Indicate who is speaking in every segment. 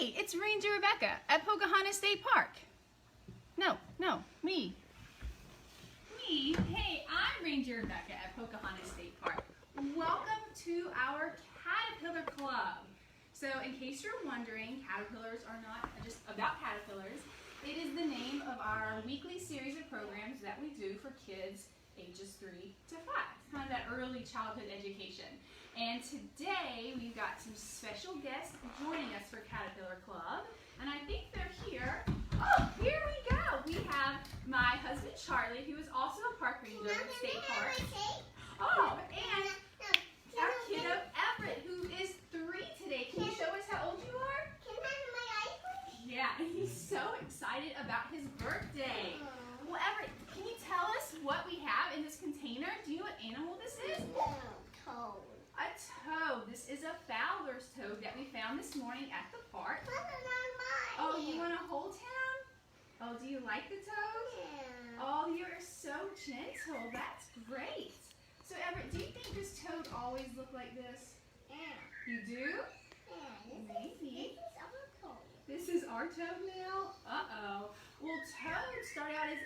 Speaker 1: Hey, it's Ranger Rebecca at Pocahontas State Park. No, me. Hey, I'm Ranger Rebecca at Pocahontas State Park. Welcome to our Caterpillar Club. So in case you're wondering, caterpillars are not just about caterpillars. It is the name of our weekly series of programs that we do for kids ages 3 to 5. It's kind of that early childhood education. And today we've got some special guests joining us for Caterpillar Club. And I think they're here. Oh, here we go. We have my husband Charlie, who is also a park ranger at State Park. Oh, and our kiddo Everett, who is 3 today. Can you show us how old you are?
Speaker 2: Can I have my ice cream?
Speaker 1: Yeah, and he's so excited about his birthday. Well, Everett, can you tell us what we have in this container? Do you know what animal this is?
Speaker 2: Toad.
Speaker 1: A toad. This is a Fowler's toad that we found this morning at the park. Oh, you want to hold him? Oh, do you like the toad?
Speaker 2: Yeah.
Speaker 1: Oh, you're so gentle. That's great. So, Everett, do you think this toad always looked like this?
Speaker 2: Yeah.
Speaker 1: You do?
Speaker 2: Yeah.
Speaker 1: Maybe.
Speaker 2: This is our toad.
Speaker 1: This is our toad now? Uh-oh. Well, toads start out as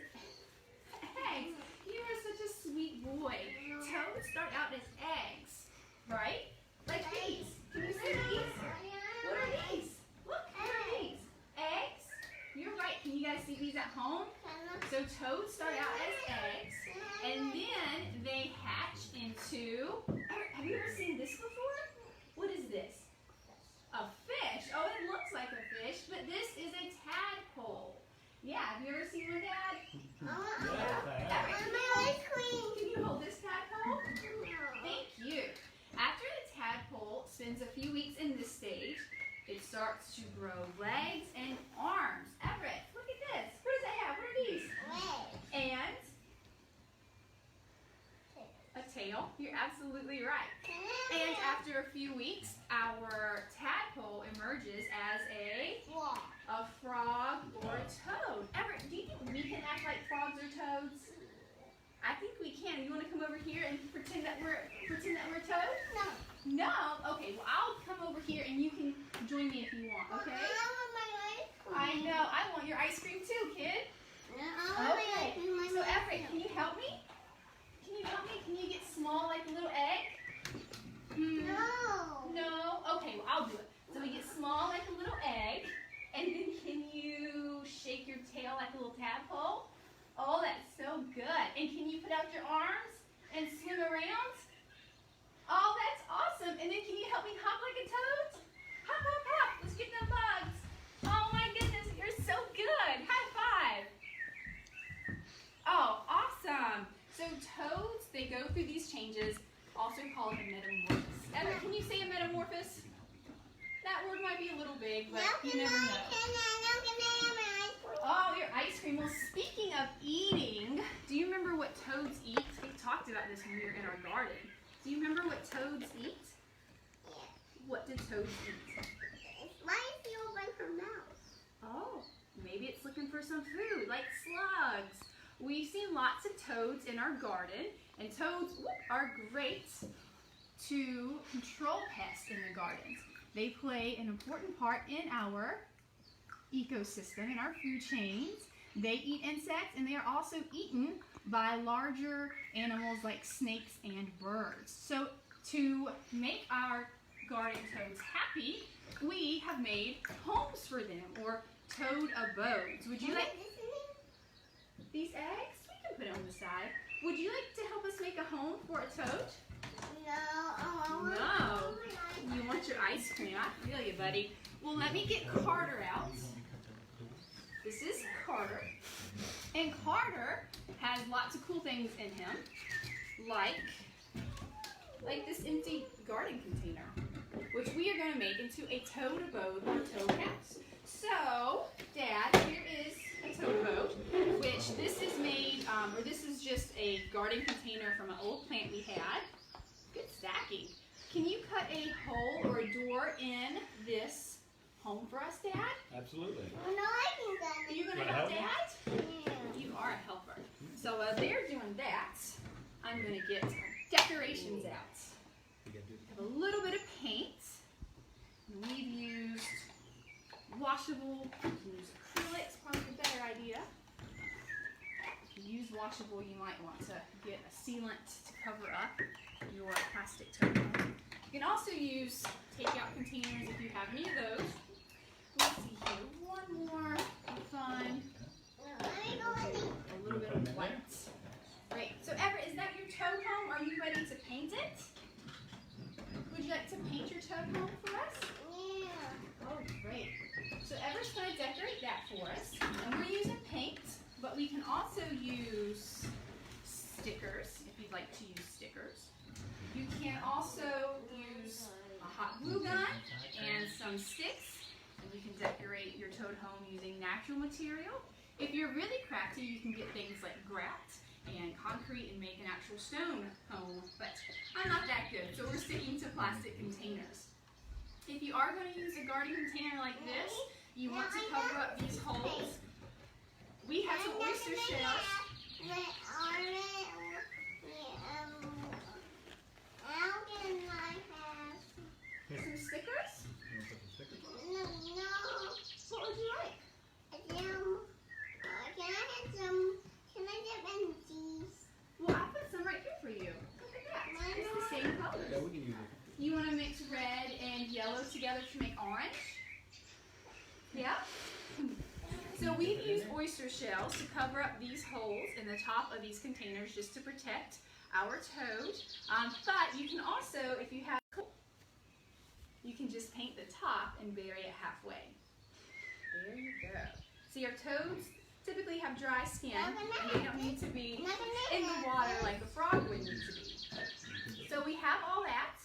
Speaker 1: eggs. You are such a sweet boy. Toads start out as eggs, right? Like these. Can you see these? What are these? Look, what are these? Eggs? You're right. Can you guys see these at home? So toads start out as eggs, and then they hatch into... Have you ever seen this before? What is this? A fish. Oh, it looks like a fish, but this is a tadpole. Yeah, have you ever seen one, Dad? Can you hold this tadpole? Thank you. After the tadpole spends a few weeks in this stage, it starts to grow legs and arms. Everett, look at this. What does it have? What are these? And a tail. You're absolutely right. And after a few weeks, our tadpole emerges as a frog or a toad. Everett, do you think we can act like frogs or toads? I think we can. You want to come over here and pretend that we're toads?
Speaker 2: No.
Speaker 1: No? Okay, well I'll come over here and you can join me if you want, okay?
Speaker 2: I want my ice cream.
Speaker 1: I know. I want your ice cream too, kid. Okay. So Everett, can you help me? Can you help me? Can you get small like a little egg?
Speaker 2: No.
Speaker 1: No? Okay, well I'll do it. So we get small like a little egg, and then can you shake your tail like a little tadpole? Oh, that's so good. And can you put out your arms and swim around? Oh, that's awesome. And then can you help me hop like a toad? Hop, hop, hop. Let's get them bugs. Oh my goodness, you're so good. High five. Oh, awesome. So toads, they go through these changes, also called a metamorphosis. Everett, can you say a metamorphosis? That word might be a little big, but you never know. Oh, your ice cream. Well, speaking of eating, do you remember what toads eat? We talked about this when we were in our garden. Do you remember what toads eat?
Speaker 2: Yeah.
Speaker 1: What did toads eat?
Speaker 2: Why is he open her mouth?
Speaker 1: Oh, maybe it's looking for some food, like slugs. We've seen lots of toads in our garden, and toads are great to control pests in the gardens. They play an important part in our ecosystem, in our food chains. They eat insects, and they are also eaten by larger animals like snakes and birds. So to make our garden toads happy, we have made homes for them, or Toad Abodes. Would you like these eggs? We can put it on the side. Would you like to help us make a home for a toad?
Speaker 2: No.
Speaker 1: No. You want your ice cream. I feel you, buddy. Well, let me get Carter out. This is Carter. And Carter has lots of cool things in him, like this empty garden container, which we are going to make into a Toad Abode or Toad House. So, Dad, here is a Toad Abode, which this is made, or this is just a garden container from an old plant we had. Good stacking. Can you cut a hole or a door in this home for us, Dad?
Speaker 2: No,
Speaker 1: Absolutely.
Speaker 2: I think that.
Speaker 1: Are you going to help Dad?
Speaker 2: Yeah.
Speaker 1: You are a helper. So while they're doing that, I'm going to get decorations out. I have a little bit of paint. And we've used washable, you can use acrylics, probably a better idea. If you use washable, you might want to get a sealant to cover up your plastic toad home. You can also use takeout containers if you have any of those. Let's see here, one more fun. A little bit of white. Great. So Everett, is that your toad home? Are you ready to paint it? Would you like to paint your toad home for us?
Speaker 2: Yeah.
Speaker 1: Oh, great. So Everett's going to decorate that for us. And we're using paint, but we can also use stickers if you'd like to use stickers. You can also use a hot glue gun and some sticks, and you can decorate your toad home using natural material. If you're really crafty, you can get things like grout and concrete and make an actual stone home, but I'm not that good, so we're sticking to plastic containers. If you are going to use a garden container like this, you want to cover up these holes. We have some oyster shells. Some stickers?
Speaker 2: No.
Speaker 1: What would you like?
Speaker 2: Can I get these?
Speaker 1: Well, I'll put some right here for you. Look at that. It's the same colors.
Speaker 3: Yeah, we can use it.
Speaker 1: You want to mix red and yellow together to make orange? Yeah? So we've used oyster shells to cover up these holes in the top of these containers just to protect our toad. But you can also, if you have, you can just paint the top and bury it halfway. There you go. See, our toads typically have dry skin and they don't need to be in the water like a frog would need to be. So we have all that.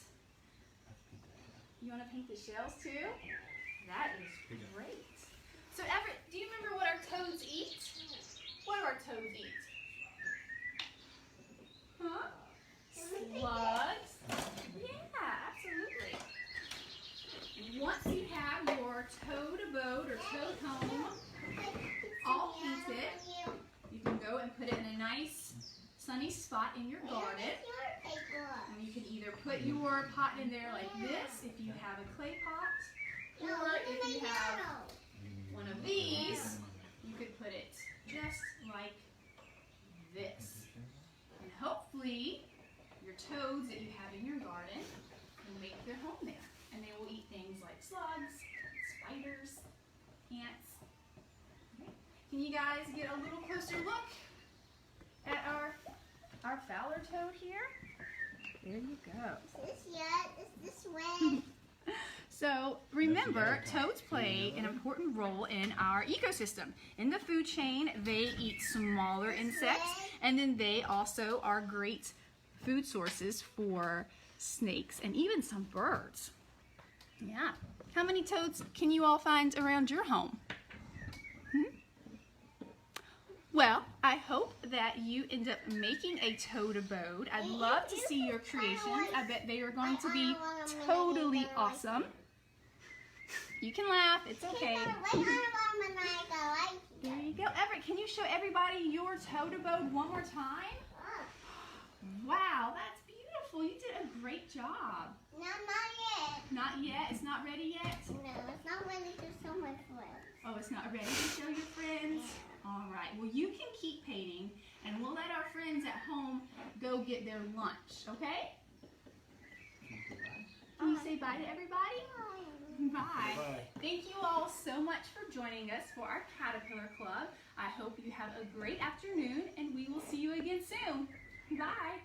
Speaker 1: You want to paint the shells too? That is great. So Everett, do you remember what our toads eat? What do our toads eat? Huh? Slugs? Yeah, absolutely. Once you have your Toad Abode or Toad Home all painted, you can go and put it in a nice sunny spot in your garden. And you can either put your pot in there like this if you have a clay pot, or if you have one of these, you could put it just like this. And hopefully your toads that you have in your garden will make their home there. And they will eat things like slugs, spiders, ants. Okay. Can you guys get a little closer look at our Fowler toad here? There you go.
Speaker 2: Is this yet? Is this way?
Speaker 1: So remember, toads play an important role in our ecosystem. In the food chain, they eat smaller insects, and then they also are great food sources for snakes and even some birds. Yeah. How many toads can you all find around your home? Well, I hope that you end up making a Toad Abode. I'd love to see your creations. I bet they are going to be totally awesome. You can laugh. It's okay. There you go. Everett, can you show everybody your Toad Abode one more time? Wow, that's beautiful. You did a great job.
Speaker 2: No, not yet.
Speaker 1: Not yet? It's not ready yet?
Speaker 2: No, it's not ready to show my friends.
Speaker 1: Oh, it's not ready to show your friends? All right. Well, you can keep painting, and we'll let our friends at home go get their lunch, okay? Can you say bye to everybody? Bye.
Speaker 3: Bye.
Speaker 1: Thank you all so much for joining us for our Caterpillar Club. I hope you have a great afternoon, and we will see you again soon. Bye.